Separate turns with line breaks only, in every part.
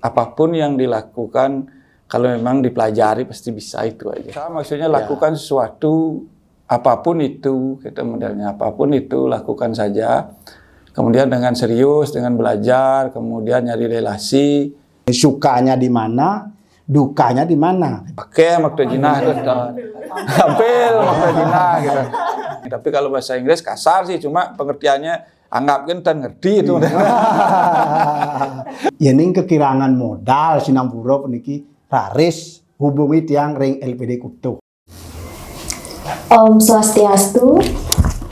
apapun yang dilakukan kalau memang dipelajari pasti bisa, itu aja. Maksudnya lakukan sesuatu apapun itu, kita modelnya apapun itu lakukan saja. Kemudian dengan serius, dengan belajar, kemudian nyari relasi.
Sukanya di mana, dukanya di mana.
Pakai waktu jinah gitu. Hampir waktu jinah gitu. Tapi kalau bahasa Inggris kasar sih, cuma pengertiannya anggap kan ngerti itu.
Yening kekirangan modal Sinampura puniki raris hubungi tiang ring LPD Kutuh.
Om Swastiastu.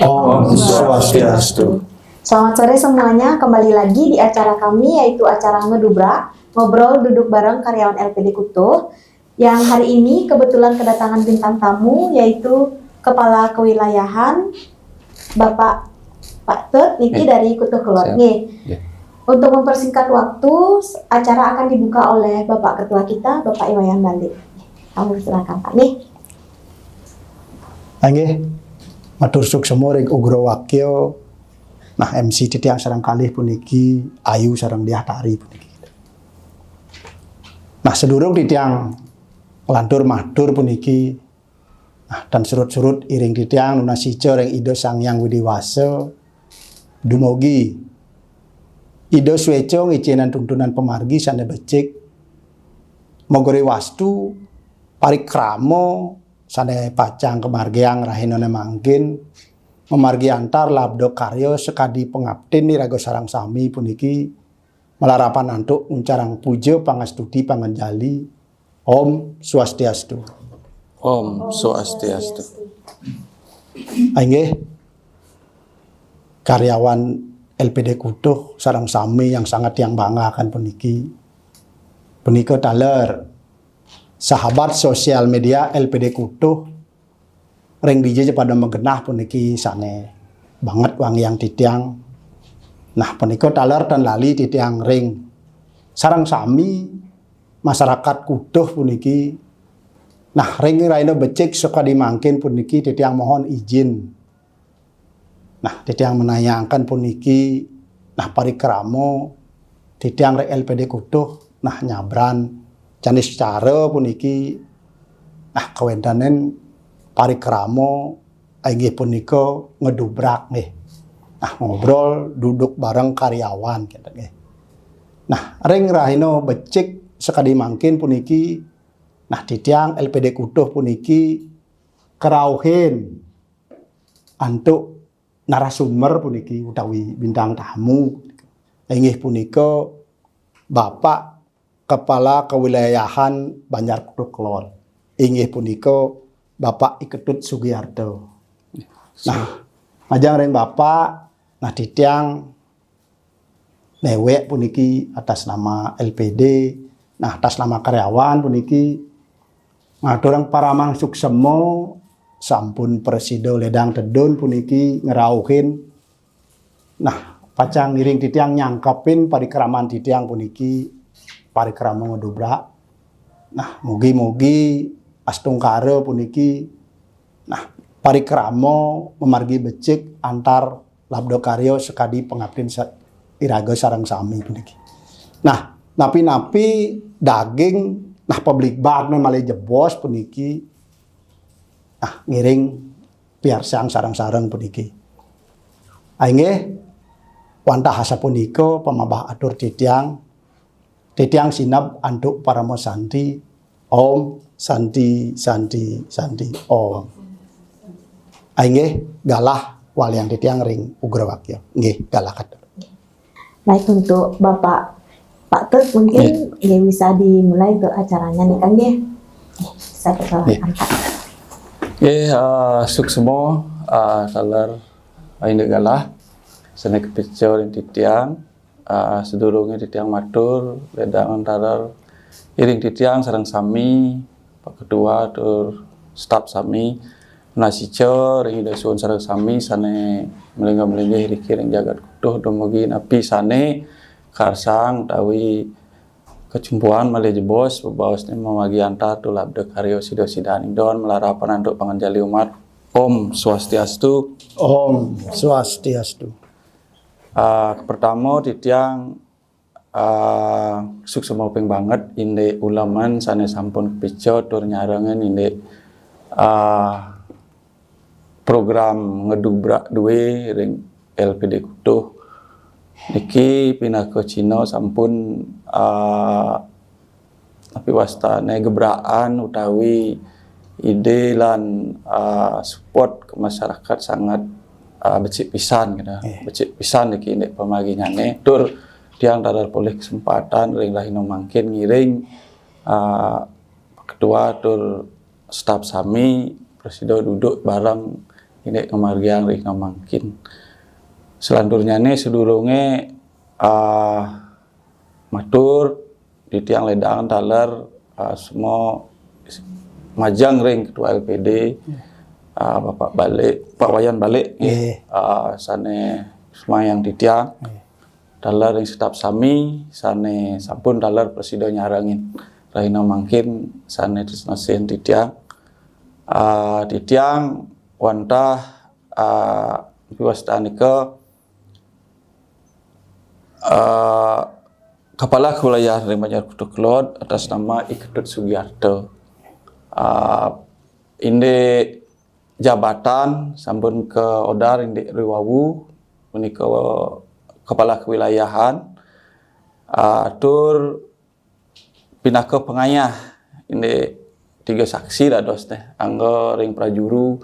Om Swastiastu.
Selamat sore semuanya, kembali lagi di acara kami yaitu acara Ngedubrak, ngobrol duduk bareng karyawan LPD Kutuh. Yang hari ini kebetulan kedatangan bintang tamu yaitu Kepala Kewilayahan Bapak Pak Tut Niki dari Kutuh Kulon. Untuk mempersingkat waktu, acara akan dibuka oleh Bapak Ketua kita, Bapak Iwayan Balik. Kami silakan Pak nih.
Nggih, matur suksema ring Ugro Wakyo. Nah, MC titiang sareng kalih puniki Ayu sareng Diatari puniki. Nah, sedurung titiang lantur matur puniki. Nah, dan surut-surut iring titiang nunasica ring Ida Sang Hyang Widiwasa dumugi Ido swecong icenan tuntunan pemargi sane becik mogore wastu parikramo sane pacang kemargiang rahinone mangkin memargi antar labdo karyo sekadi pengabden niraga sarang sami puniki melarapan antuk uncarang puja pangastuti pangenjali Om Swastiastu.
Om Swastiastu.
Nggih karyawan LPD Kutuh sarang sami yang sangat yang banggakan puniki. Punika taler sahabat sosial media LPD Kutuh ring DJ pada menggenah puniki sane banget wang yang titiang. Nah punika taler dan lali titiang ring sarang sami masyarakat Kutuh puniki. Nah ring raina becik suka dimangkin puniki titiang mohon izin. Nah, titiang menayangkan puniki, nah parikramo, titiang rek LPD Kutuh, nah nyabran, jenis cara puniki, nah kawendanen parikramo, inggih punika ngedubrak nih, nah ngobrol, duduk bareng karyawan, gitu nih. Nah, ring rahino becik sekadi mangkin puniki, nah titiang LPD Kutuh puniki kerauhin, antuk narasumber puniki utawi bintang tamu inggih punika Bapak Kepala Kewilayahan Banjar Kutuh Kulon inggih punika Bapak Iketut Sugiyarto. Nah, majang ring Bapak nah titiang newek puniki atas nama LPD, nah atas nama karyawan puniki ngaturang paramang suksemo sampun Presido Ledang Tedun puniki ngerauhin. Nah, pacang ngiring titiang nyangkapin parikraman titiang puniki parikrama ngedubrak. Nah, mugi-mugi astungkara puniki. Nah, parikrama memargi becik antar labdo karyo sekadi pengabden iraga sareng sami puniki. Nah, napi-napi daging nah publik bag malih jebos puniki. Nah, ngiring piar sang sarang-sarang puniki. Ainge wantah hasa punika pamabah atur titiang sinab antuk paramo santi Om santi Om. Ainge galah walian titiang ring Ugrawakya. Nggih galah katur.
Baik, untuk Bapak Pak Tut mungkin ya bisa dimulai ke acaranya nih kan ya. Bisa persilakan Pak.
Suksemo taler ainde galah sene kepicau titiang sedurunge titiang matur ledang taler iring titiang sareng sami Pak Ketua tur staf sami nasico ring ida suwun sareng sami sane melengga-melengga hiriki ring jagat Kutuh dumugi napi sane karsang tawi kecumpuan malih jebos bebaos ni memagi antar tu labda karyo sido sidaning don melarapan anduk panganjali umat Om Swastiastu.
Om Swastiastu.
Pertama titiang suksumoping banget inde ulaman sane sampun kepico tur nyarengen inde program ngedubrak duwe ring LPD Kutuh niki pindah ke Cina sampun tapi wastane gebrakan utawi ide lan support ke masyarakat sangat becik pisan gitu. Becik pisan niki nek pemaginyane tur tiang dadar boleh kesempatan ring lahino mangkin ngiring ketua tur staf sami presiden duduk bareng ini kemargian ring mangkin. Selanjutnya nih sedurunge matur di tiang ledang taler semua majang ring ketua LPD Bapak balik Pak Wayan balik sane semua yang di tiang taler ring staf sami sane sampun taler presiden nyarangin rahina mangkin sane disnasen di tiang wantah biwastanika Kepala Kewilayahan Ring Banjar Kutuh Kelot atas nama Iketut Sugiarto. Inde jabatan sampun ke Odar inde Riwawu menika Kepala Kewilayahan tur pindah ke pengayah inde 3 saksi dados teh anggo ring prajuru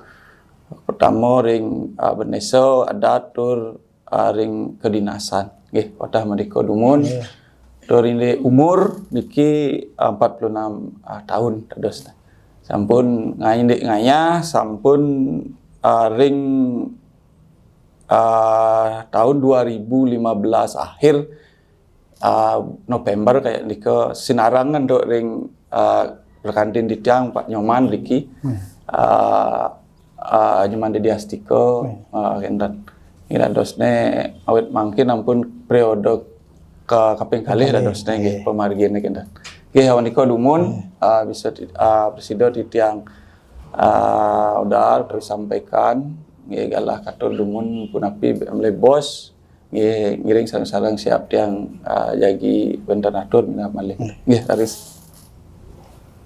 pertama ring beneso adat tur ring kedinasan nggih watah menika dumun tur inde umur niki 46 tahun dados sampun ngaindek ngaya sampun ring tahun 2015 akhir November kayak nika sinarangan dok ring rekantin di tiang Pak Nyoman Riki Nyoman Dedi Astiko kendan ira dosne awet mangkin ampun periode ke kaping kalih dosne nggih pemargiane kendan nggih hawanika dumun bisa presiden di tiang udah sampaikan nggih galah katur dumun punapi amle bos nggih ngiring sareng-sareng siap tiang jagi benten atur minah malih nggih Aris.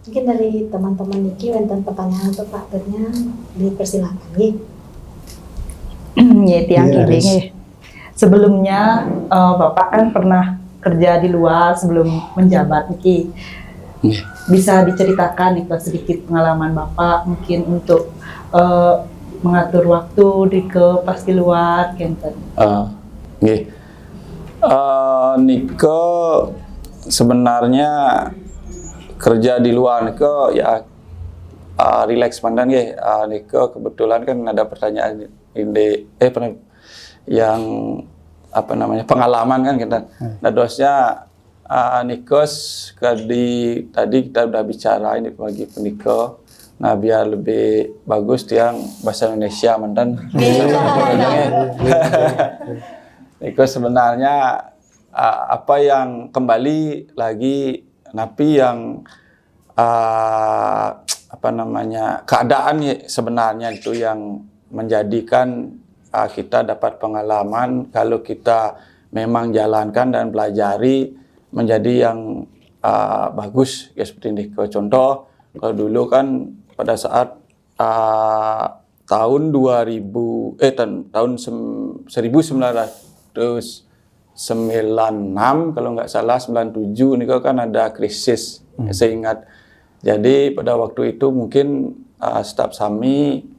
Mungkin dari teman-teman niki wonten pertanyaan untuk Pak Turnya dipersilakan nggih.
Ya tiang kiri nggih. Sebelumnya Bapak kan pernah kerja di luar sebelum menjabat niki. Bisa diceritakan nih sedikit pengalaman Bapak mungkin untuk mengatur waktu pas di luar kenten.
Nggih. Niko sebenarnya kerja di luar niko ya relax pandan nggih. Niko kebetulan kan ada pertanyaan inde yang apa namanya pengalaman kan kita. Nah dosnya Nikos tadi kita udah bicara ini bagi penikah. Nah biar lebih bagus tiang bahasa Indonesia mantan. Nikos sebenarnya apa yang kembali lagi napi yang apa namanya keadaan sebenarnya itu yang menjadikan kita dapat pengalaman kalau kita memang jalankan dan pelajari menjadi yang bagus ya seperti ini. Contoh kalau dulu kan pada saat tahun 1996 kalau nggak salah 97 ini kan ada krisis saya ingat. Jadi pada waktu itu mungkin staf sami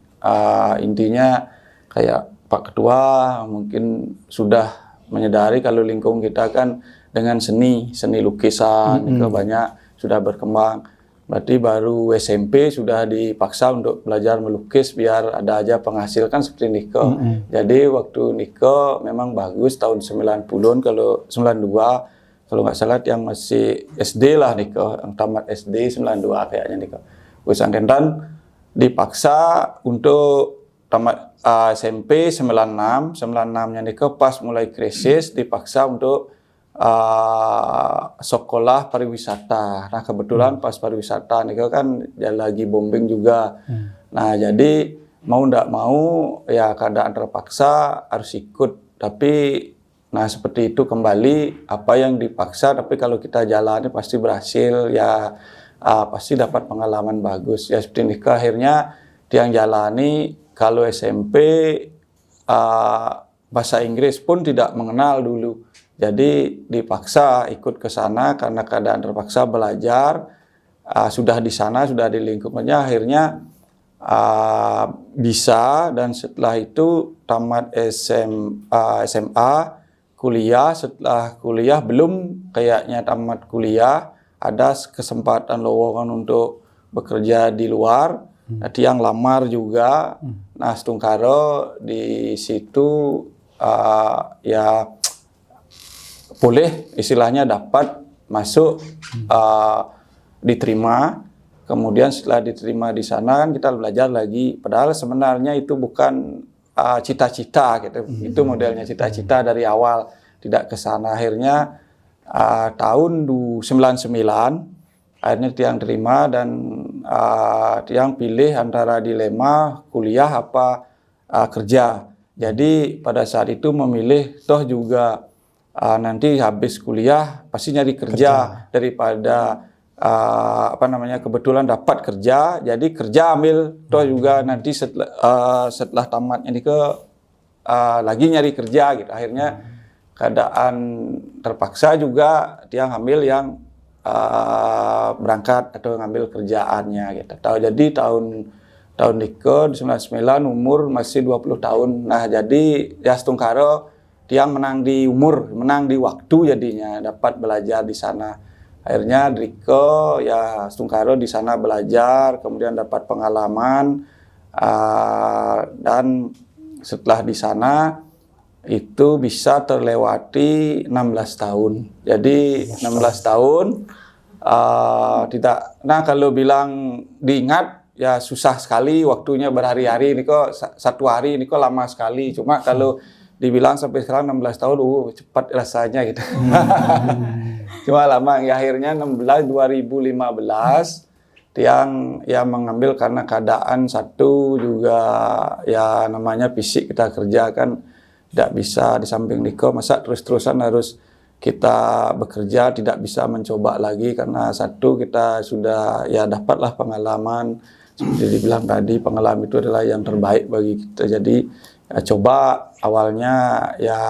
intinya kayak Pak Ketua mungkin sudah menyadari kalau lingkungan kita kan dengan seni lukisan itu banyak sudah berkembang. Berarti baru SMP sudah dipaksa untuk belajar melukis biar ada aja penghasilan kan seperti Niko. Jadi waktu Niko memang bagus tahun 90-an kalau 92 kalau nggak salah yang masih SD lah Niko, yang tamat SD 92 kayaknya Niko. Usaha kentan dipaksa untuk tamat SMP 96-nya Niko pas mulai krisis dipaksa untuk sekolah pariwisata. Nah kebetulan pas pariwisata Niko kan lagi booming juga. Nah jadi mau ndak mau ya keadaan terpaksa harus ikut. Tapi Nah seperti itu kembali apa yang dipaksa, tapi kalau kita jalani pasti berhasil ya, pasti dapat pengalaman bagus ya. Seperti ini akhirnya Tiang jalani. Kalau SMP bahasa Inggris pun tidak mengenal dulu, jadi dipaksa ikut ke sana karena keadaan terpaksa belajar. Sudah di sana, sudah di lingkungannya, akhirnya bisa. Dan setelah itu tamat SMA, kuliah. Setelah kuliah belum kayaknya tamat kuliah, ada kesempatan lowongan untuk bekerja di luar. Tiang lamar juga. Nah setungkaro di situ ya boleh istilahnya dapat masuk, diterima. Kemudian setelah diterima di sana kan kita belajar lagi. Padahal sebenarnya itu bukan cita-cita gitu. Itu modelnya cita-cita dari awal, tidak ke sana. Akhirnya tahun 99 akhirnya Tiang terima, dan Tiang pilih antara dilema kuliah apa kerja. Jadi pada saat itu memilih toh juga nanti habis kuliah pasti nyari kerja. Daripada kebetulan dapat kerja, jadi kerja ambil toh juga nanti setelah tamatnya ini lagi nyari kerja gitu. Akhirnya keadaan terpaksa juga Tiang ambil yang berangkat atau ngambil kerjaannya gitu. Jadi tahun niko di 99 umur masih 20 tahun. Nah jadi ya setungkaro Tiang menang di umur, menang di waktu, jadinya dapat belajar di sana. Akhirnya Riko ya setungkaro di sana belajar, kemudian dapat pengalaman, dan setelah di sana itu bisa terlewati 16 tahun. Jadi 16 tahun tidak. Nah kalau bilang diingat ya susah sekali, waktunya berhari-hari. Ini kok satu hari ini kok lama sekali. Cuma kalau dibilang sampai sekarang 16 tahun, cepat rasanya gitu. Cuma lama. Ya, akhirnya 2015 Tiang ya mengambil karena keadaan satu juga ya namanya fisik kita kerja kan tidak bisa di samping Niko, masa terus-terusan harus kita bekerja, tidak bisa mencoba lagi karena satu kita sudah ya dapatlah pengalaman. Seperti dibilang tadi, pengalaman itu adalah yang terbaik bagi kita. Jadi ya coba awalnya ya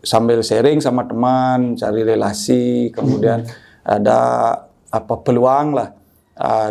sambil sharing sama teman, cari relasi, kemudian ada peluang lah.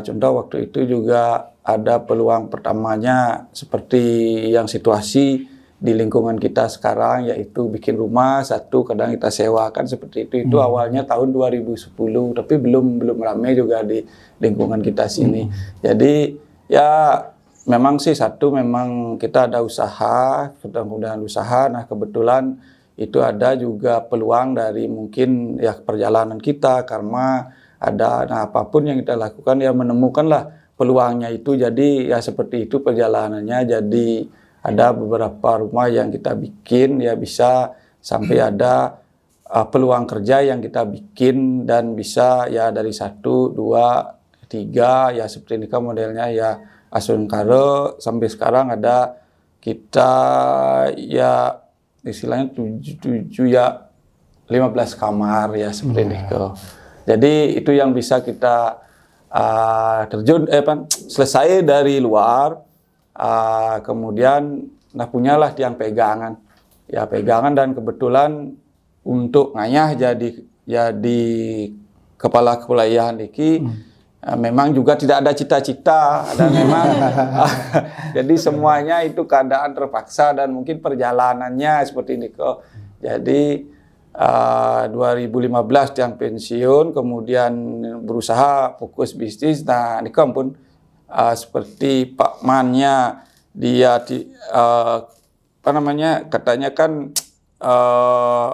Contoh waktu itu juga ada peluang pertamanya seperti yang situasi di lingkungan kita sekarang, yaitu bikin rumah satu, kadang kita sewakan seperti itu. Itu awalnya tahun 2010, tapi belum ramai juga di lingkungan kita sini. Jadi ya memang sih satu, memang kita ada usaha, mudah-mudahan usaha. Nah kebetulan itu ada juga peluang dari mungkin ya perjalanan kita, karena ada, nah apapun yang kita lakukan ya menemukanlah peluangnya itu. Jadi ya seperti itu perjalanannya. Jadi ada beberapa rumah yang kita bikin ya bisa sampai ada peluang kerja yang kita bikin, dan bisa ya dari 1, 2, 3 ya seperti ini kan modelnya ya Asungkaro. Sampai sekarang ada kita ya istilahnya 7 ya 15 kamar ya seperti ini. Jadi itu yang bisa kita selesai dari luar. Kemudian punyalah Tiang pegangan dan kebetulan untuk ngayah jadi kepala kewilayahan iki memang juga tidak ada cita-cita, dan memang jadi semuanya itu keadaan terpaksa dan mungkin perjalanannya seperti ini kok. Jadi 2015 Tiang pensiun, kemudian berusaha fokus bisnis. Nah ini pun seperti Pak Mannya, dia katanya kan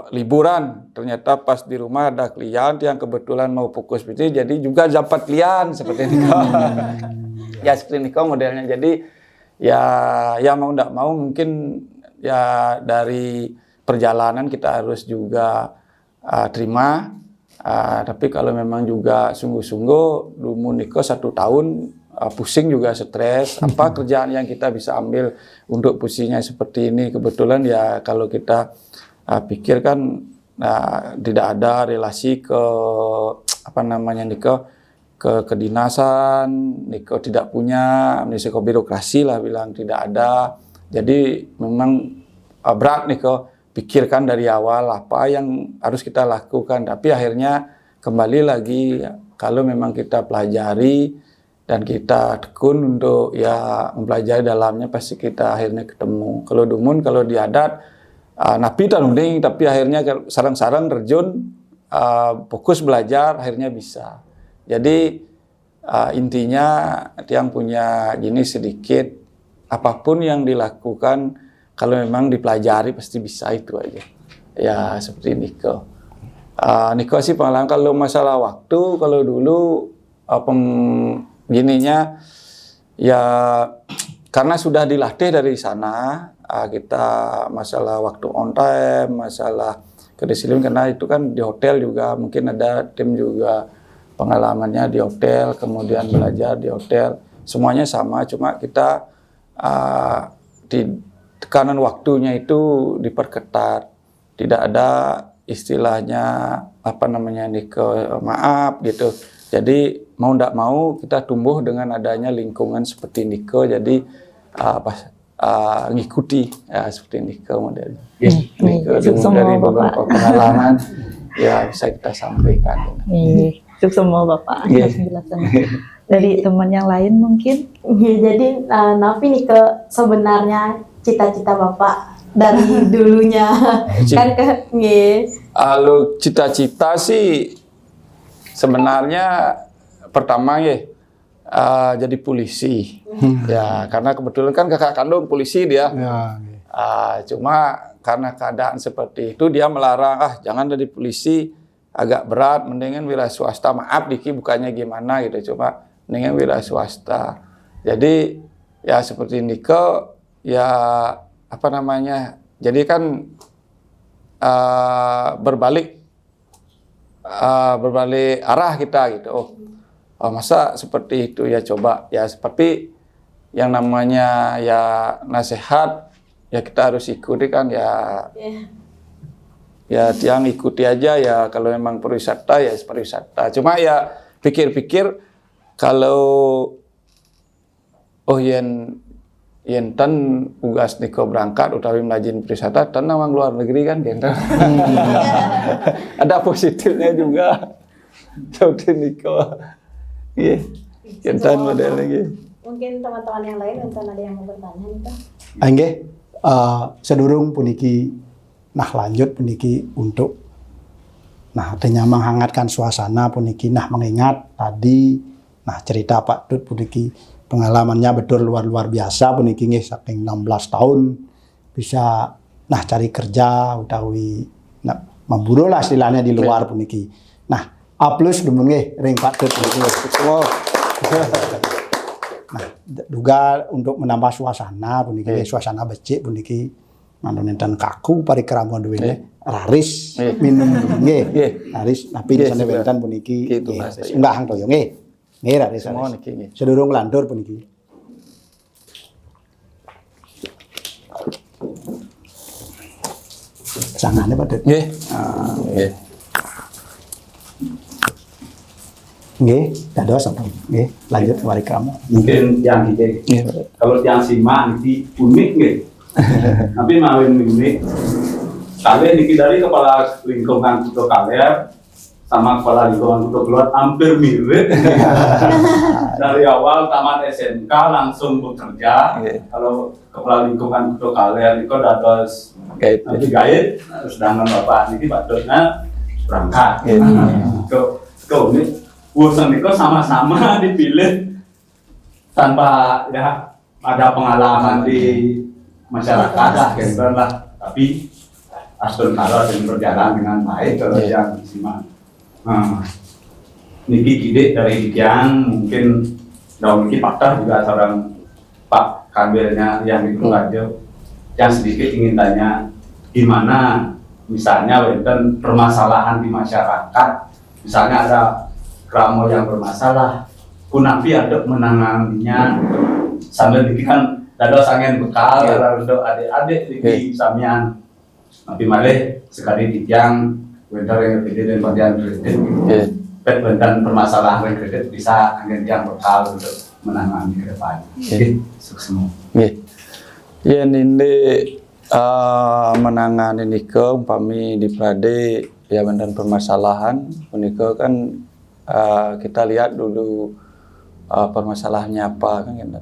liburan, ternyata pas di rumah ada klien yang kebetulan mau fokus bisnis, jadi juga dapat klien seperti ini. Ya seperti ini modelnya. Jadi ya mau tidak mau mungkin ya dari perjalanan kita harus juga terima. Tapi kalau memang juga sungguh-sungguh dulu Niko 1 tahun pusing juga, stres. Apa kerjaan yang kita bisa ambil untuk pusingnya seperti ini? Kebetulan ya kalau kita pikir kan tidak ada relasi ke apa namanya niko ke kedinasan, niko tidak punya, niko birokrasi lah bilang tidak ada. Jadi memang berat niko pikirkan dari awal apa yang harus kita lakukan. Tapi akhirnya kembali lagi kalau memang kita pelajari dan kita tekun untuk ya mempelajari dalamnya, pasti kita akhirnya ketemu. Kalau dumun, kalau di adat napi tanunding, tapi akhirnya sarang-sarang terjun fokus belajar, akhirnya bisa. Jadi intinya yang punya gini sedikit, apapun yang dilakukan kalau memang dipelajari pasti bisa, itu aja. Ya seperti Niko. Niko sih pengalaman kalau masalah waktu, kalau dulu gininya ya karena sudah dilatih dari sana, kita masalah waktu on time, masalah kedisiplinan, karena itu kan di hotel juga mungkin ada tim juga pengalamannya di hotel, kemudian belajar di hotel, semuanya sama, cuma kita di tekanan waktunya itu diperketat, tidak ada istilahnya apa namanya Niko maaf gitu. Jadi mau tidak mau kita tumbuh dengan adanya lingkungan seperti Niko, jadi ngikuti ya seperti Niko modelnya. Niko dari beberapa pengalaman ya bisa kita sampaikan.
Itu semua Bapak atas penjelasannya. Dari teman yang lain mungkin?
Jadi Nafi Niko sebenarnya cita-cita Bapak dari dulunya kan
Kalau cita-cita sih sebenarnya pertama ya jadi polisi. Ya karena kebetulan kan kakak kandung polisi dia. Cuma karena keadaan seperti itu dia melarang, jangan jadi polisi, agak berat, mendingan wira swasta. Maaf Diki bukannya gimana gitu, cuma mendingan wira swasta. Jadi ya seperti Niko ya apa namanya, jadi kan berbalik arah kita gitu. Masa seperti itu ya, coba ya seperti yang namanya ya nasihat ya kita harus ikuti kan ya. Ya yang ikuti aja ya, kalau memang pariwisata ya pariwisata. Cuma ya pikir-pikir kalau yen tan tugas Niko berangkat utawi melajin pariwisata tan nawang luar negeri kan gitu. Ada positifnya juga. Seperti Niko. Iya. Yen model lagi.
Mungkin teman-teman yang lain ada yang mau bertanya Niko.
Nggih, sedurung puniki lanjut puniki untuk artinya menghangatkan suasana puniki mengingat tadi cerita Pak Dut puniki pengalamannya betul luar biasa puniki nggih, saking 16 tahun bisa cari kerja utawi memburu lah istilahnya di luar puniki. A+ dumun nggih ring Pak Dut puniki. Juga untuk menambah suasana puniki suasana becik puniki nonton kaku parikrama duwene raris minum nggih. Raris tapi di sana wonten puniki enggak hang toyo nggih. Nggih raris. Sedurung lantur puniki. Sangane Pak Dut.
Nggih. Nggih.
Nggih, dados apa? Nggih, lanjut parikrama.
Mungkin yang kalau yang simak ini unik nggih. Tapi mawin unik. Kalian niki dari kepala lingkungan Kuto Kaler sama kepala lingkungan Kuto Keluar hampir mirip. Dari awal tamat SMK langsung bekerja. Kalau kepala lingkungan Kuto Kaler itu dados nanti gaet, sedangkan Bapak niki Pak Dotna berangkat. Ke unik. Bosan itu sama-sama dipilih tanpa ya ada pengalaman di masyarakat lah, tapi Aston Karo berjalan dengan baik kalau yang simak. Niki Gide dari Dikian, mungkin daun Niki Pakar juga seorang Pak Kabirnya yang itu aja, yang sedikit ingin tanya gimana misalnya wonten permasalahan di masyarakat, misalnya ada kramo yang bermasalah, kunapi ada menanganinya sambil bikin dados angin bekal untuk adik-adik di samian Tapi malah sekali tiang vendor yang LPD dan bagian kredit,
Nggih.
dan permasalahan kredit bisa angin yang bekal untuk menangani ke depan. Jadi sukses semua.
Nggih. Yen ini menangani nika umpami di Prade ya dan permasalahan punika kan kita lihat dulu permasalahannya apa kan gitu.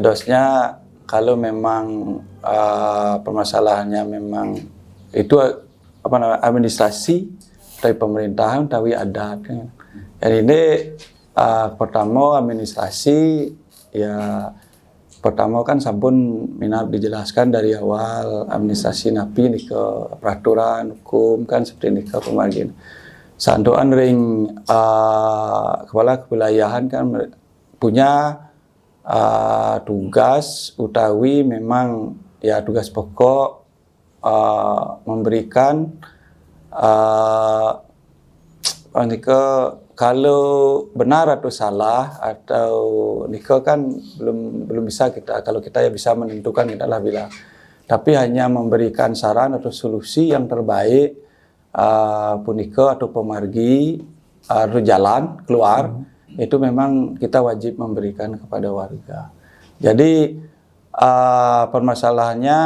Dosnya kalau memang permasalahannya memang itu apa namanya administrasi dari pemerintahan tapi adat kan. Jadi ini pertama administrasi ya pertama kan sampun minat dijelaskan dari awal administrasi napi nih ke peraturan hukum kan seperti ini ke pembagian. Sandoan ring kepala kewilayahan kan punya tugas utawi memang ya tugas pokok memberikan kalau benar atau salah atau nikah kan belum bisa kita kalau kita ya bisa menentukan kita lah bilang tapi hanya memberikan saran atau solusi yang terbaik punika atau pemargi atau jalan keluar itu memang kita wajib memberikan kepada warga. Jadi permasalahannya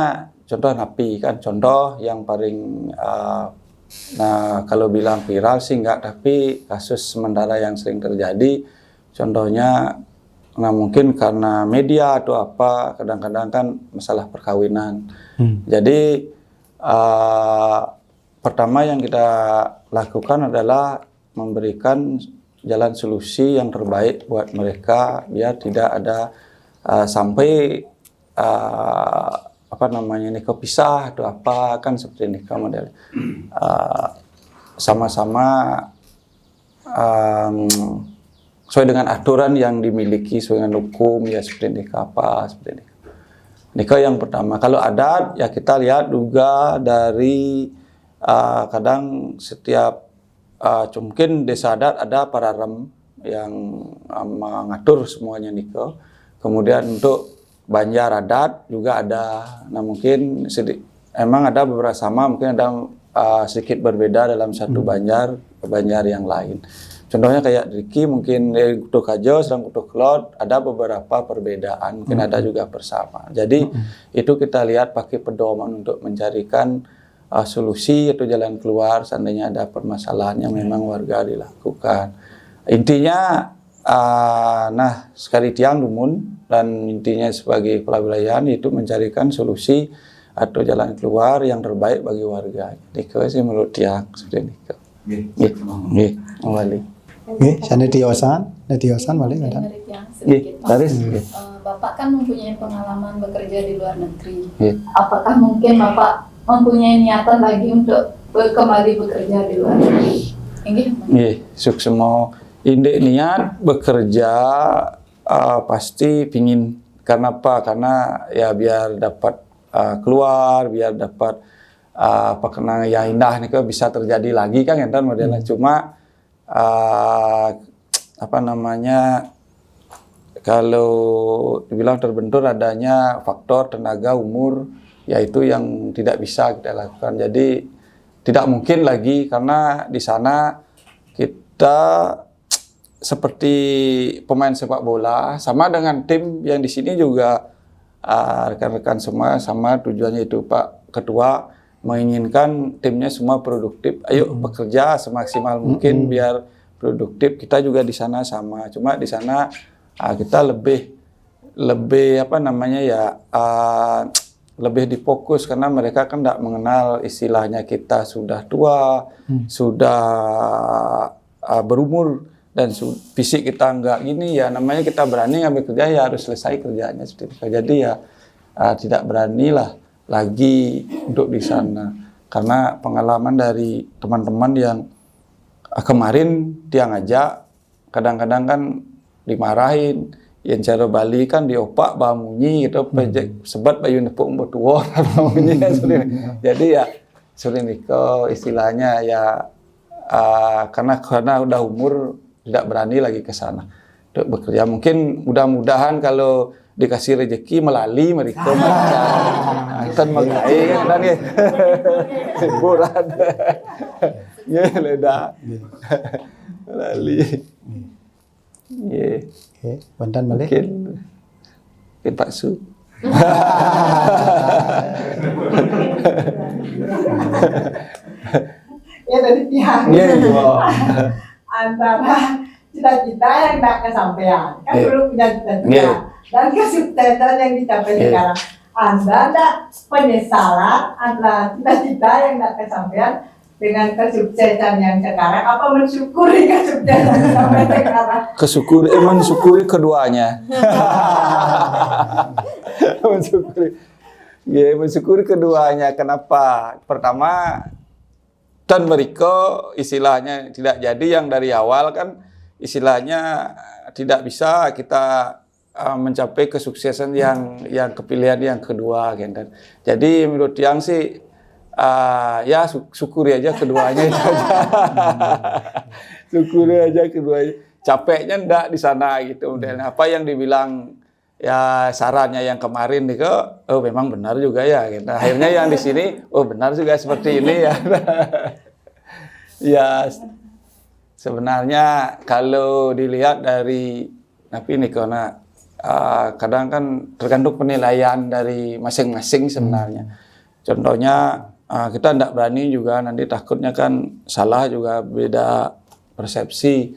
contoh napi kan contoh yang paling nah kalau bilang viral sih enggak tapi kasus sementara yang sering terjadi contohnya nah mungkin karena media atau apa kadang-kadang kan masalah perkawinan. Jadi pertama yang kita lakukan adalah memberikan jalan solusi yang terbaik buat mereka biar tidak ada sampai apa namanya nikah pisah atau apa kan seperti nikah model sama-sama sesuai dengan aturan yang dimiliki sesuai dengan hukum ya seperti nikah apa seperti nikah. Nikah yang pertama kalau adat ya kita lihat juga dari kadang setiap mungkin desa adat ada para rem yang mengatur semuanya nikah. Kemudian untuk Banjar adat juga ada. Nah mungkin emang ada beberapa sama, mungkin ada sedikit berbeda dalam satu Banjar ke Banjar yang lain. Contohnya kayak Riki mungkin di Kutu Kajo sedang Kutu Kelot ada beberapa perbedaan, mungkin ada juga persamaan. Jadi itu kita lihat pakai pedoman untuk mencarikan solusi atau jalan keluar seandainya ada permasalahan yang memang warga dilakukan. Intinya nah sekali tiang dumun dan intinya sebagai kepala wilayahan itu mencarikan solusi atau jalan keluar yang terbaik bagi warga. Jadi sih menurut tiang seperti ini. Nggih, kembali.
Nggih, sana Tiosan balik ada.
Dari yang sedikit, Pak.
Taris.
Bapak kan mempunyai pengalaman bekerja di luar negeri.
Nggih.
Apakah mungkin Bapak mempunyai niatan lagi untuk kembali bekerja di luar negeri?
Nggih, sukses mau indek niat bekerja pasti pingin karena apa? Karena ya biar dapat keluar, biar dapat apa kenangan yang indah nih bisa terjadi lagi kan enten modelnya cuma apa namanya kalau dibilang terbentur adanya faktor tenaga umur yaitu yang tidak bisa kita lakukan. Jadi tidak mungkin lagi karena di sana kita seperti pemain sepak bola sama dengan tim yang di sini juga rekan-rekan semua sama tujuannya itu Pak Ketua menginginkan timnya semua produktif. Ayo bekerja semaksimal mungkin biar produktif. Kita juga di sana sama. Cuma di sana kita lebih apa namanya ya lebih difokus karena mereka kan tidak mengenal istilahnya kita sudah tua, sudah berumur dan fisik kita enggak gini ya namanya kita berani ngambil kerja ya harus selesai kerjanya seperti itu. Jadi ya tidak beranilah lagi untuk di sana karena pengalaman dari teman-teman yang kemarin dia ngajak kadang-kadang kan dimarahin yang cara Bali kan diopak bamunyi gitu pejek sebat bayu nepuk mbok tuwa bamunyi kan jadi ya sering niko istilahnya ya karena udah umur tidak berani lagi ke sana untuk bekerja. Mungkin mudah-mudahan kalau dikasih rezeki melalui mereka baca. Tan magai kan ya. Hiburan. Ya leda. Melalui. Ya.
Oke, Bantan balik.
Mungkin Pak Su.
Ya dari tiang
Ya.
antara cita-cita yang tidak kesampaian kan
Iya.
dulu punya cita-cita
Iya.
dan kesuksesan yang dicapai
Iya.
sekarang. Anda ada penyesalan antara cita-cita yang tidak kesampaian dengan kesuksesan yang sekarang, apa mensyukuri kesuksesan sampai sekarang?
Mensyukuri keduanya. mensyukuri keduanya. Kenapa? Pertama, dan mereka istilahnya tidak jadi yang dari awal kan istilahnya tidak bisa kita mencapai kesuksesan yang kepilihan yang kedua gitu. Jadi menurut yang sih ya syukuri aja keduanya itu aja. Syukuri aja keduanya. Capeknya enggak di sana gitu modelnya. Apa yang dibilang ya sarannya yang kemarin nih kok, oh memang benar juga ya gitu. Akhirnya yang di sini oh benar juga seperti ini ya. Ya sebenarnya kalau dilihat dari tapi nih karena kadang kan tergantung penilaian dari masing-masing sebenarnya. Contohnya kita tidak berani juga nanti takutnya kan salah juga beda persepsi.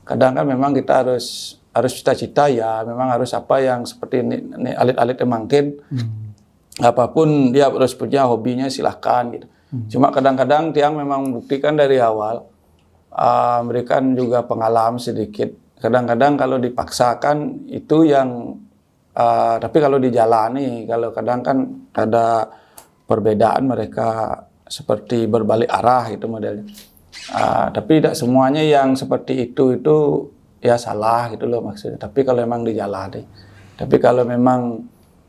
Kadang kan memang kita harus cita-cita ya memang harus apa yang seperti ini alit-alit mungkin apapun dia harus punya hobinya silahkan gitu. Cuma kadang-kadang tiang memang membuktikan dari awal memberikan juga pengalaman sedikit. Kadang-kadang kalau dipaksakan itu yang tapi kalau dijalani kalau kadang kan ada perbedaan mereka seperti berbalik arah itu modelnya. Tapi tidak semuanya yang seperti itu ya salah gitu loh maksudnya. Tapi kalau memang dijalani. Tapi kalau memang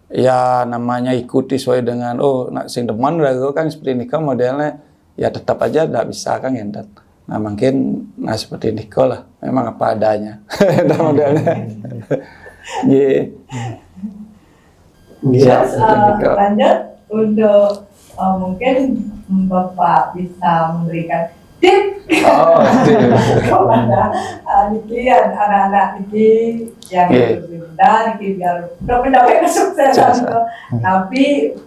ya namanya ikuti sesuai dengan nak sing demen kan seperti ini kan modelnya ya tetap aja tidak bisa kan ya. Nah mungkin seperti Niko lah, memang apa adanya. Modelnya. Iya.
Terus lanjut untuk mungkin Bapak bisa memberikan tip kepada Niki, anak-anak Niki yang berbeda, Niki biar mencapai kesuksesan. Tapi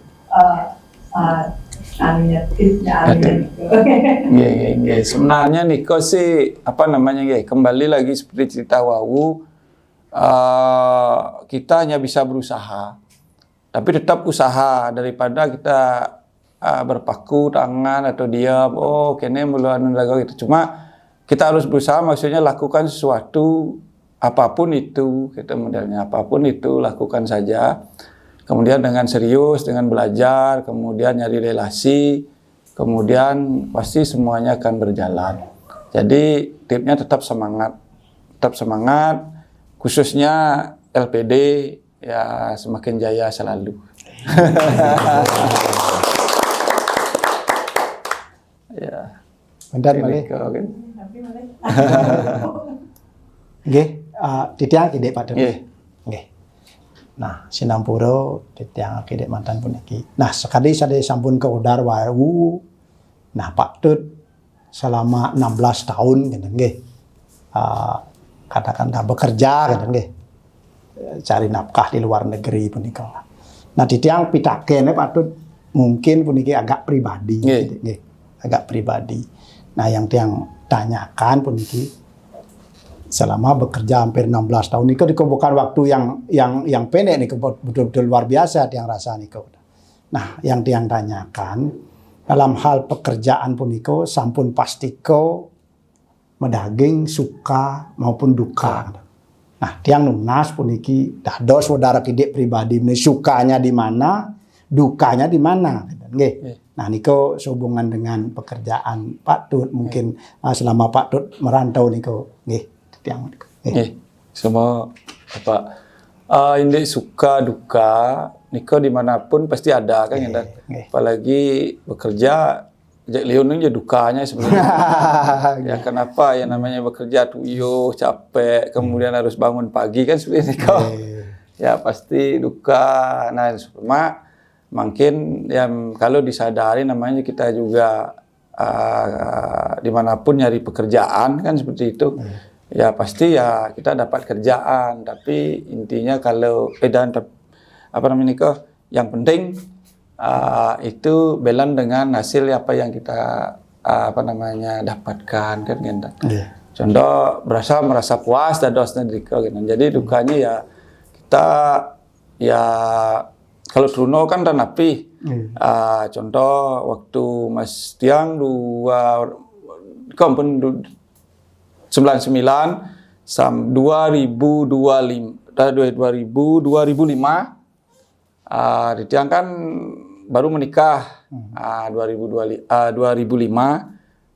tipsnya Niko.
Iya. Sebenarnya Niko sih kembali lagi seperti cerita Wawu, kita hanya bisa berusaha, tapi tetap usaha daripada kita berpaku tangan atau diam. Kene muluan gitu. Cuma kita harus berusaha, maksudnya lakukan sesuatu apapun itu, kita modelnya apapun itu lakukan saja. Kemudian dengan serius, dengan belajar, kemudian nyari relasi, kemudian pasti semuanya akan berjalan. Jadi tipnya tetap semangat, khususnya LPD ya semakin jaya selalu. Ya.
Bentar malih. Nggih, titiang kidek Pak Dut. Nggih. Nah, sinampura titiang kidek mantan puniki. Nah, sekali saya sampun ke Udar Wawu. Nah, Pak Dut selama 16 tahun gitu nggih. Katakanlah bekerja gitu nggih. Cari nafkah di luar negeri punika. Nah, titiang pitakene Pak Dut mungkin puniki agak pribadi gitu nggih. Agak pribadi. Nah, yang tiang tanyakan puniki selama bekerja hampir 16 tahun ini bukan waktu yang pendek nih, betul-betul luar biasa tiang rasa niko. Nah, yang tiang tanyakan dalam hal pekerjaan puniko sampun pastiko medaging suka maupun duka. Nah, tiang nunas puniki dados saudara kidek pribadi ini sukanya di mana, dukanya di mana. Nggih. Nah, niko sehubungan dengan pekerjaan Pak Dut mungkin selama Pak Dut merantau niko nggih. Tiang
semua ini suka duka niko dimanapun pasti ada kan ya. Apalagi bekerja Jack Leon ini dukanya sebenarnya. Ya kenapa ya namanya bekerja tuyuh, capek, kemudian harus bangun pagi kan seperti ini kok. Ya pasti duka. Nah, cuma mungkin ya kalau disadari namanya kita juga dimanapun nyari pekerjaan kan seperti itu. Ya pasti ya kita dapat kerjaan. Tapi intinya kalau dan apa namanya kok, yang penting itu balance dengan hasil apa yang kita apa namanya dapatkan kan gitu. Contoh merasa puas dan dosnya gitu. Jadi dukanya ya kita ya kalau Truno kan dan api. Contoh waktu Mas Tiang 99 sampai 2005 di Tiang kan baru menikah 2005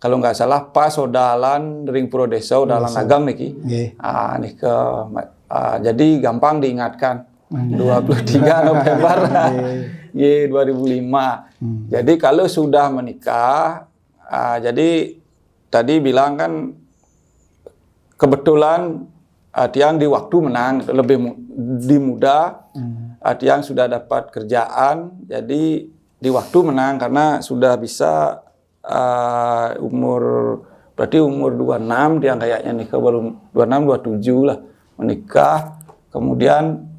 kalau nggak salah pas odalan ring pro desa odalan agang niki nikah jadi gampang diingatkan 23 November 2005 jadi kalau sudah menikah jadi tadi bilang kan kebetulan Tiang di waktu menang lebih di muda Tiang sudah dapat kerjaan jadi di waktu menang karena sudah bisa berarti umur 26 Tiang kayaknya nikah baru 26 27 lah menikah kemudian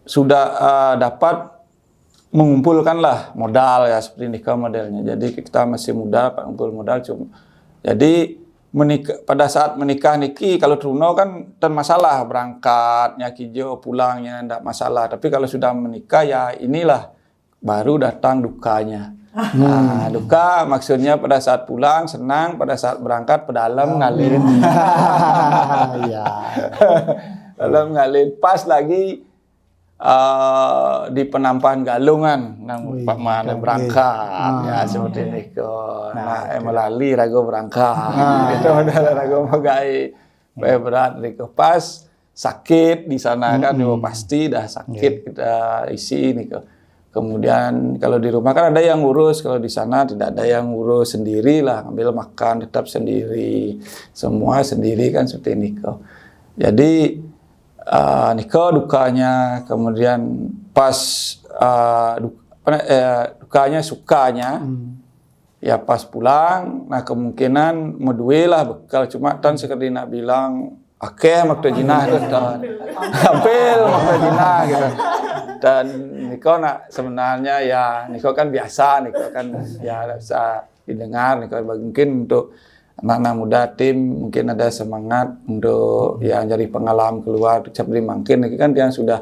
sudah dapat mengumpulkan lah modal ya seperti nikah modelnya jadi kita masih muda dapat mengumpul modal cuma jadi pada saat menikah niki kalau Truno kan dan masalah berangkatnya kijo pulangnya tidak masalah tapi kalau sudah menikah ya inilah baru datang dukanya. Duka maksudnya pada saat pulang senang pada saat berangkat pedalam ngalin. Dalam ngalin pas lagi di penampahan galungan nang Pak Mana berangkat ya seperti ini kok. Nah, melalui rago berangkat. Itu adalah rago magai berat niko pas sakit di sana kan pasti dah sakit kita isi niko. Kemudian kalau di rumah kan ada yang ngurus, kalau di sana tidak ada yang ngurus sendiri lah, ambil makan tetap sendiri, semua sendiri kan seperti niko. Jadi nikah dukanya, kemudian pas dukanya sukanya, ya pas pulang, nah kemungkinan medue lah bekal cuma tan seperti nak bilang, akeh makta jinah tan, hampir makta jinah gitu. Dan nikah nak sebenarnya ya nikah kan biasa, nikah kan ya bisa didengar, nikah mungkin untuk anak-anak muda tim mungkin ada semangat untuk ya cari pengalaman keluar seperti mungkin kan yang sudah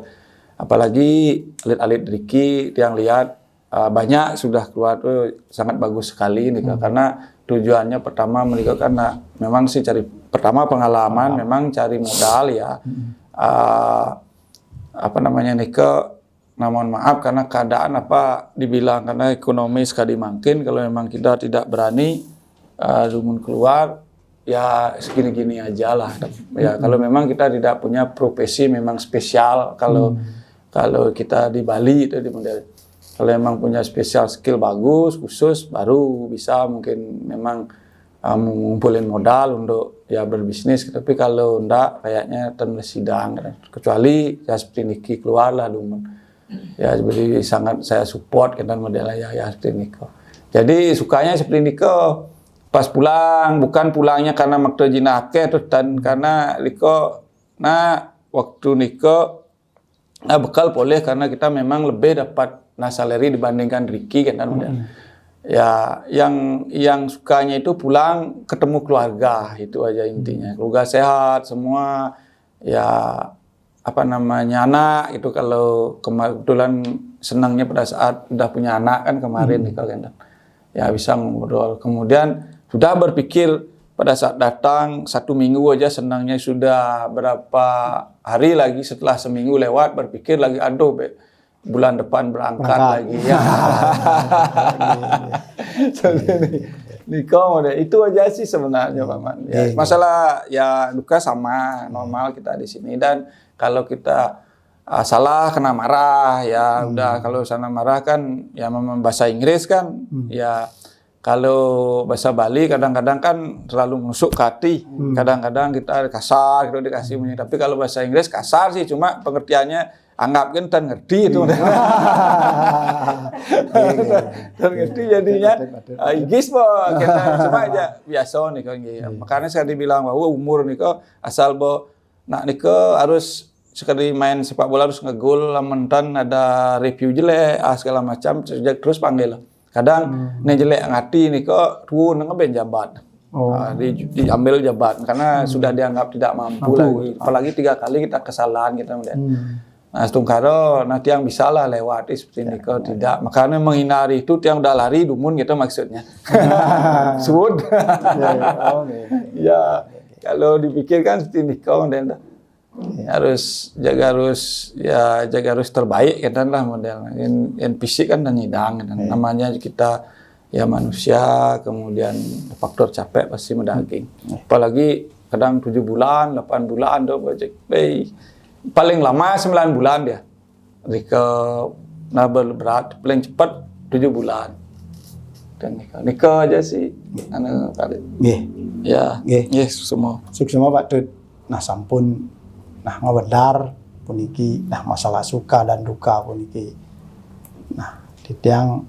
apalagi atlet-atlet Riki yang lihat banyak sudah keluar tuh sangat bagus sekali nih karena tujuannya pertama menikah karena memang sih cari pertama pengalaman memang cari modal ya apa namanya nikah. Nah mohon maaf karena keadaan apa dibilang karena ekonomi sekali mungkin kalau memang kita tidak berani rumun keluar ya segini-gini aja lah ya kalau memang kita tidak punya profesi memang spesial kalau kita di Bali itu di model kalau memang punya spesial skill bagus khusus baru bisa mungkin memang mengumpulin modal untuk ya berbisnis tapi kalau enggak kayaknya sidang kecuali ya seperti Niki keluar lah dumun ya jadi sangat saya support kan modelnya ya seperti Niko jadi sukanya seperti Niko pas pulang bukan pulangnya karena makto jinake terus dan karena Niko nah waktu Niko nah bekal boleh karena kita memang lebih dapat salary dibandingkan Ricky kan model ya yang sukanya itu pulang ketemu keluarga itu aja intinya keluarga sehat semua ya apa namanya anak itu kalau kebetulan senangnya pada saat udah punya anak kan kemarin nih kan ya bisa ngobrol kemudian sudah berpikir pada saat datang 1 minggu aja senangnya sudah berapa hari lagi setelah seminggu lewat berpikir lagi aduh bulan depan berangkat lagi ya nikah itu aja sih sebenarnya Pak Man ya, masalah ya duka sama normal kita di sini dan kalau kita salah kena marah ya udah kalau sana marah kan ya memang bahasa Inggris kan ya kalau bahasa Bali kadang-kadang kan terlalu menusuk ke hati. Kadang-kadang kita kasar gitu dikasih punya. Tapi kalau bahasa Inggris kasar sih, cuma pengertiannya anggap kan tan ngerti itu. Tan ngerti jadinya Inggris kita cuma aja biasa nih kan gitu. Makanya saya dibilang bahwa umur nih kok asal nak nih harus sekali main sepak bola harus ngegol, lamontan ada review jelek segala macam sejak terus panggil. Kadang nih jelek ngati nih kok tuh ngeband jabat. Diambil jabat karena sudah dianggap tidak mampu lagi. Apalagi 3 kali kita kesalahan kita kemudian. Nah, Tungkaro nanti yang bisa lah lewati seperti ini kok tidak. Makanya menghindari itu yang udah lari dumun gitu maksudnya. Sebut. Ya, kalau dipikirkan seperti ini kok dan harus jaga terbaik kan lah model. Yang fisik kan dan nyidang kan. Namanya kita ya manusia, kemudian faktor capek pasti mendaging. Apalagi kadang 7 bulan, 8 bulan do project pay. Paling lama 9 bulan dia. Jika nabel berat paling cepat 7 bulan. Dan nikah aja sih. Anu kali.
Nggih.
Ya.
Nggih.
Semua.
Suksema Pak Tut. Nah sampun ngawedar puniki masalah suka dan duka puniki. Nah, titiang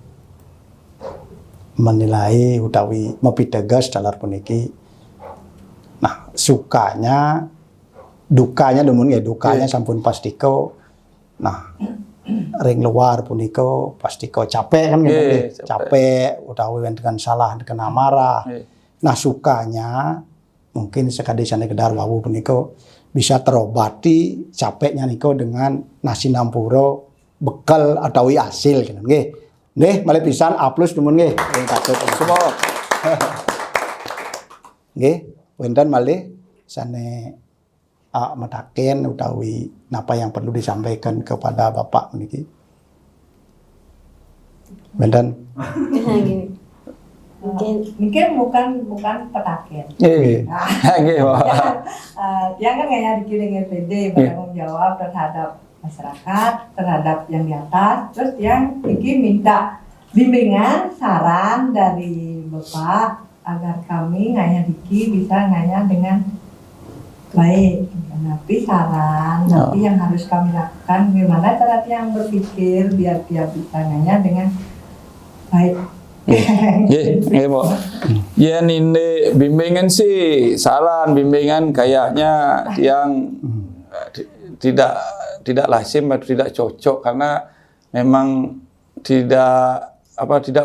menilai utawi mepitegas dalar puniki. Nah, dukanya sampun pastiko. Nah, ring luar puniko pastiko capek kan capek utawi dengan salah kena marah. Nah, sukanya mungkin sekadisane kedar wawu puniko bisa terobati capeknya niko dengan nasi nampuro bekal atau hasil gitu nggih. Nggih, malih pisan A+ numun nggih. Patut semua. Nggih, wonten malih sane metaken utawi napa yang perlu disampaikan kepada Bapak meniki. Wonten.
Mungkin bukan petaken.
Nggih. Nggih, Pak.
Yang kan kayak dikirim LPD bertanggung jawab terhadap masyarakat, terhadap yang di atas, terus yang bikin minta bimbingan, saran dari Bapak agar kami nganya Diki bisa nganya dengan baik. Tapi saran, tapi yang harus kami lakukan gimana cara yang berpikir biar dia bisa nganya dengan baik.
Pak. Ya ini bimbingan sih, saran bimbingan kayaknya yang tidak lazim atau tidak cocok karena memang tidak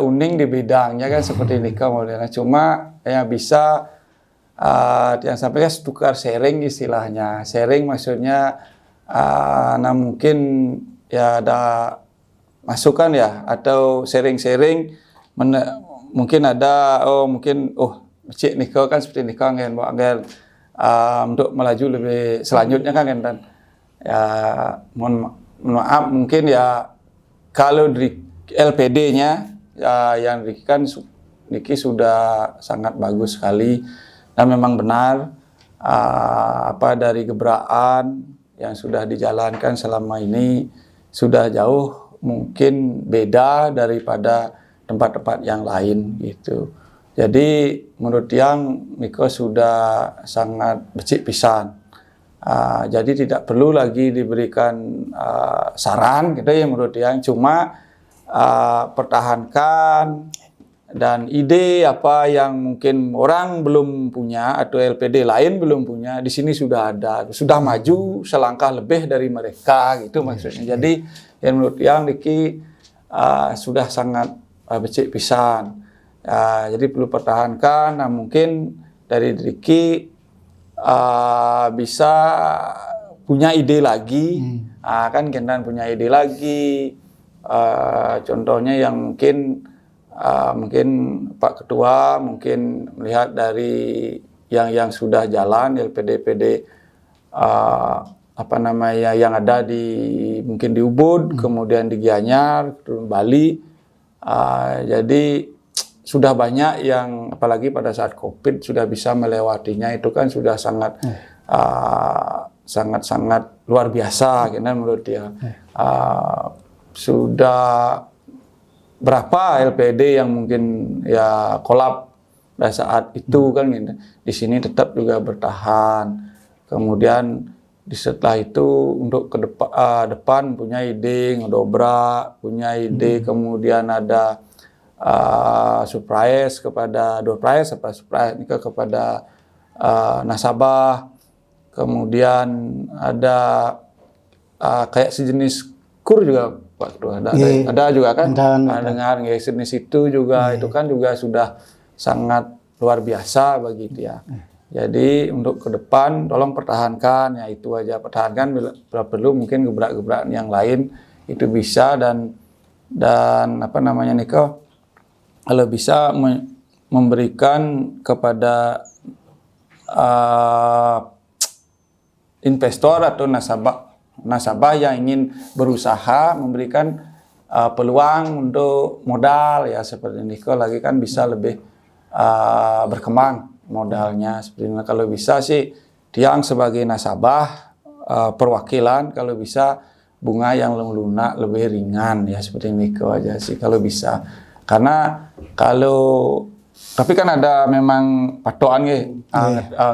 uning di bidangnya kan seperti nikah modelnya. Cuma yang bisa yang sampaikan tukar sharing istilahnya. Sharing maksudnya mungkin ya ada masukan ya atau sharing-sharing. Mungkin ada cik nikah kan seperti nikah kan agar untuk melaju lebih selanjutnya kan dan ya mohon maaf mungkin ya kalau dari LPD-nya ya yang kan Niki sudah sangat bagus sekali dan memang benar dari gebrakan yang sudah dijalankan selama ini sudah jauh mungkin beda daripada tempat-tempat yang lain gitu. Jadi menurut yang Niko sudah sangat becik pisan. Jadi tidak perlu lagi diberikan saran gitu ya menurut yang cuma pertahankan dan ide apa yang mungkin orang belum punya atau LPD lain belum punya di sini sudah ada, sudah maju selangkah lebih dari mereka gitu maksudnya. Jadi yang menurut yang Niki sudah sangat becik pisan. Jadi perlu pertahankan. Nah mungkin dari Riki bisa punya ide lagi. Kan Kendan punya ide lagi. Contohnya yang mungkin Pak Ketua mungkin melihat dari yang sudah jalan LPD-PD yang ada mungkin di Ubud, kemudian di Gianyar, Bali. Jadi sudah banyak yang apalagi pada saat COVID sudah bisa melewatinya itu kan sudah sangat luar biasa gitu menurut dia. Sudah berapa LPD yang mungkin ya kolap pada saat itu kan gitu. Di sini tetap juga bertahan. Kemudian setelah itu untuk ke depan punya ide ngedobrak, punya ide kemudian ada surprise kepada kepada nasabah. Kemudian ada kayak sejenis kur juga waktu ada juga kan dengan sejenis itu juga itu kan juga sudah sangat luar biasa bagi dia. Jadi untuk ke depan tolong pertahankan, ya itu aja, pertahankan, bila perlu mungkin gebrak-gebrakan yang lain itu bisa, dan apa namanya Niko, kalau bisa memberikan kepada investor atau nasabah yang ingin berusaha, memberikan peluang untuk modal ya seperti Niko lagi kan bisa lebih berkembang modalnya seperti ini. Kalau bisa sih Tiang sebagai nasabah perwakilan, kalau bisa bunga yang lunak lebih ringan ya seperti Niko aja sih kalau bisa. Karena kalau tapi kan ada memang patokan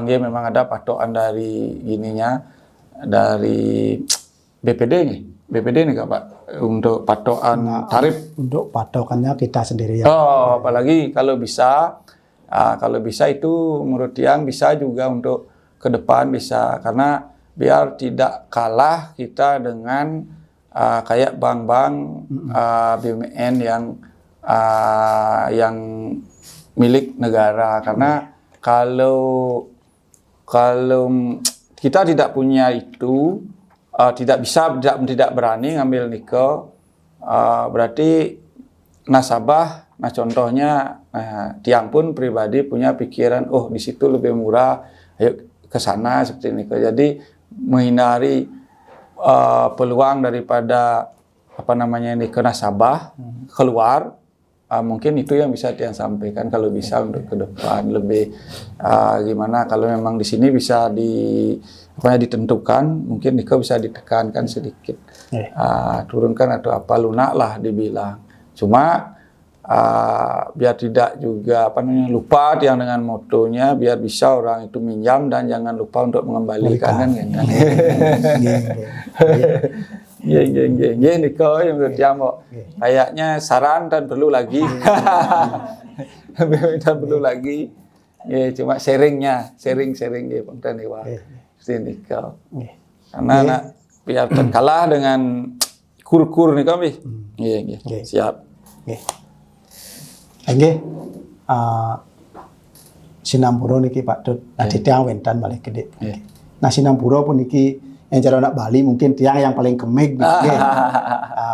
memang ada patokan dari ininya dari BPD nih Pak untuk patokan tarif.
Untuk patokannya kita sendiri ya.
Oh, apalagi kalau bisa itu menurut Tiang bisa juga untuk ke depan bisa, karena biar tidak kalah kita dengan kayak bank-bank BUMN yang milik negara. Karena kalau kita tidak punya itu, tidak berani ngambil nikel, berarti nasabah, nah contohnya Tiang pun pribadi punya pikiran, oh di situ lebih murah, ayo ke sana seperti ini. Jadi menghindari peluang daripada apa namanya ini ke nasabah keluar, mungkin itu yang bisa Tiang sampaikan kalau bisa untuk ke depan lebih gimana kalau memang di sini bisa ditentukan, mungkin Niko bisa ditekankan sedikit, turunkan atau apa lunak lah dibilang. Cuma biar tidak juga lupa Tiang dengan motonya, biar bisa orang itu minjam dan jangan lupa untuk mengembalikan kan gitu. Iya Niko yang menurut Tiang kayaknya saran dan perlu lagi. Dan perlu lagi. Ya cuma sharing ya Bang Dewa. Niko. Karena biar terkalah dengan kur-kur Niko Iya. Siap.
Nggih. Sinampura niki Pak Dut. Nah Tiang wentan balik gede. Nah Sinampura pun niki yang cara anak Bali mungkin Tiang yang paling kemik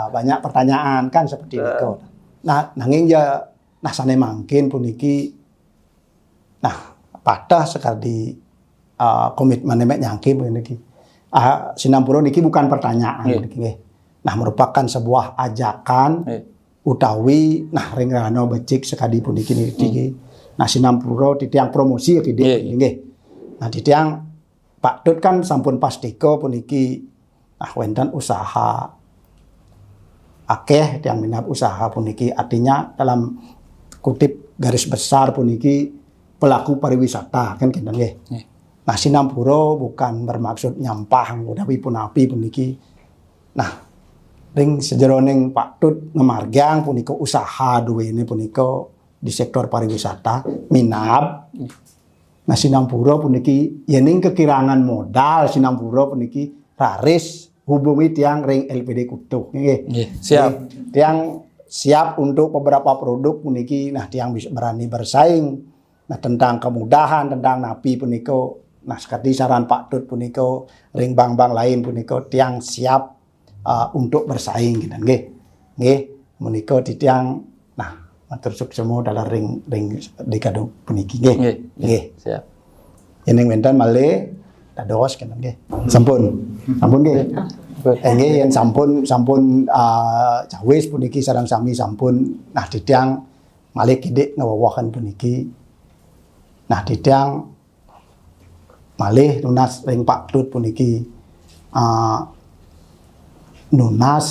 banyak pertanyaan kan seperti itu. Nah nanging ya sane mangkin pun niki patah sekali komitmen mek nyangki pun niki. Sinampura niki bukan pertanyaan niki. Nah merupakan sebuah ajakan utawi ring rano becik sekali pun niki. Nah Sinampura Tiang promosi ya nggih. Nah Tiang Pak Dut kan sampun pastiko puniki wenten usaha akeh Tiang minat usaha puniki, artinya dalam kutip garis besar puniki pelaku pariwisata kan kinten nggih. Nah Sinampura bukan bermaksud nyampah utawi punapi puniki. Nah ring sejeroning Pak Dut ngemargang punika usaha duwene punika di sektor pariwisata minab. Nah Sinampura puniki yening kekirangan modal Sinampura puniki raris hubungi Tiang ring LPD Kutuh nggih.
Siap.
Tiang siap untuk beberapa produk puniki. Nah Tiang bisa berani bersaing. Nah tentang kemudahan tentang napi punika. Nah sekali saran Pak Dut punika ring bank-bank lain punika Tiang siap untuk bersaing gitu nggih. Nggih menika Tiang matur suksemo dalam ring dekado puniki nggih.
Siap.
Yen wenten malih dados kene nggih. Sampun nggih. Nggih yen sampun cawis puniki sareng sami sampun. Nah Tiang malih kidik ngewawahan puniki. Nah Tiang malih nunas ring Pak Dut puniki nunas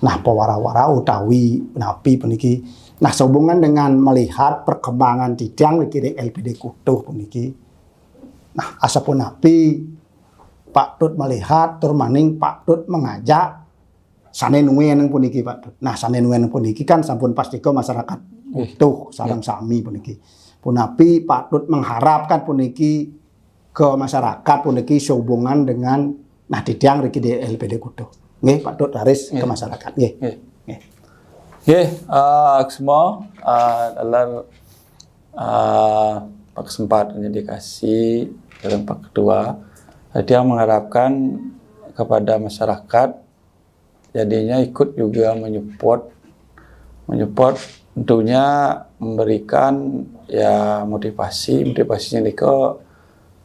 Nah, pewara-wara utawi napi puniki. Nah, sehubungan dengan melihat perkembangan titiang niki LPD Kutuh puniki. Nah, asapun napi Pak Tut melihat tur maning Pak Tut mengajak sane nuwen puniki Pak Tut. Nah, sane nuwen puniki kan sampun pastika masyarakat utuh sareng sami puniki. Punapi Pak Tut mengharapkan puniki ke masyarakat puniki sehubungan dengan nah titiang niki LPD Kutuh. Nggih, Pak Tut Haris ke masyarakat. Nggih. Nggih.
Nggih, semua dalam kesempatan yang dikasih dalam Pak Ketua, dia mengharapkan kepada masyarakat jadinya ikut juga menyupport tentunya memberikan ya motivasinya niko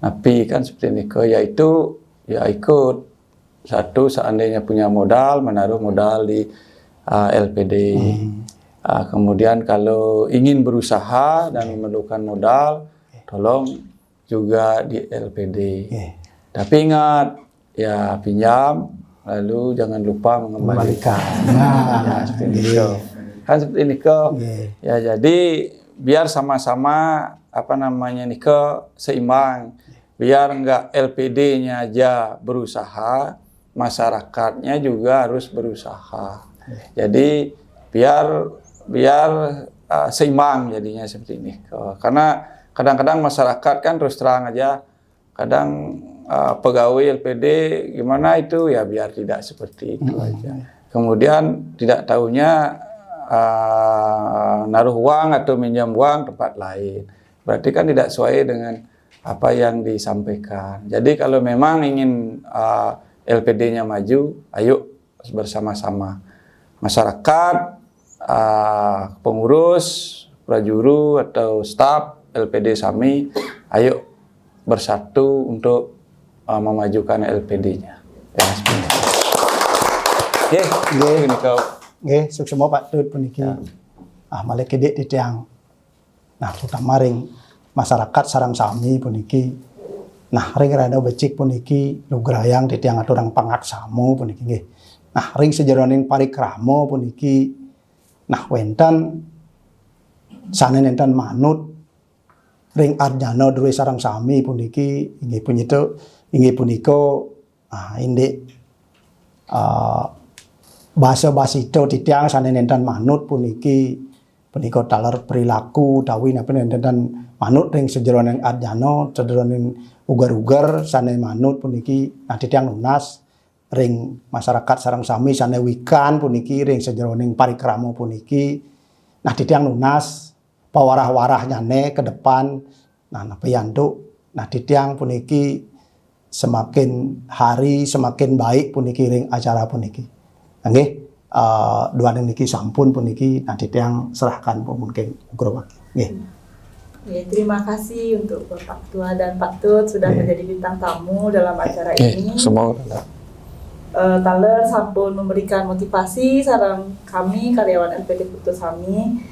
napi kan seperti niko, yaitu ya ikut satu seandainya punya modal menaruh modal di LPD. Kemudian kalau ingin berusaha dan memerlukan modal, tolong juga di LPD. Tapi ingat, ya pinjam, lalu jangan lupa mengembalikan. Ya, seperti itu. Kan seperti ini ya, jadi biar sama-sama seimbang. Biar enggak LPD-nya aja berusaha, masyarakatnya juga harus berusaha. Jadi biar seimbang jadinya seperti ini. Karena kadang-kadang masyarakat kan terus terang aja, kadang pegawai LPD gimana itu ya biar tidak seperti itu aja. Kemudian tidak tahunya naruh uang atau minjam uang tempat lain. Berarti kan tidak sesuai dengan apa yang disampaikan. Jadi kalau memang ingin LPD-nya maju, ayo bersama-sama. Masyarakat, pengurus, prajuru atau staf LPD Sami, ayo bersatu untuk memajukan LPD-nya. Ya,
Nggih, nggih, suksema Pak Tut puniki. Malih kedek titiang. Nah, terutama ring masyarakat sareng sami puniki. Nah, ring rada becik puniki nugrayang titiang aturang pangaksamu puniki nggih. Nah, ring sejeroning parikrama puniki. Nah, wenten sanen enten manut ring arjana duwe sareng sami puniki inggih punika indik basa-basito titiang sanen enten manut puniki punika taler perilaku tawi napa enten manut ring sejeroning arjana sejeroning ugar-ugar sanen manut puniki nah titiang lunas ring masyarakat sareng sami sane wikan puniki ring sejeroning parikrama puniki nah titiang lunas pawarah-warah nyane ke depan nah napa yantuk nah titiang puniki semakin hari semakin baik puniki ring acara puniki nggih dua niki sampun puniki nah titiang serahkan mungkin ugrowaki nggih.
Ya, terima kasih untuk Bapak Ketua dan Pak Tut sudah menjadi bintang tamu dalam acara ini.
Semua
Taler sampun memberikan motivasi sareng kami karyawan LPD Kutuh Sami.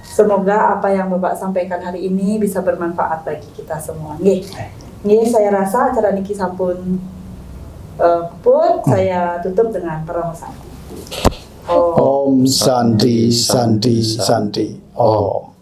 Semoga apa yang Bapak sampaikan hari ini bisa bermanfaat bagi kita semua. Nggih, saya rasa acara niki sampun saya tutup dengan permohonan.
Om Santi Santi Santi Om.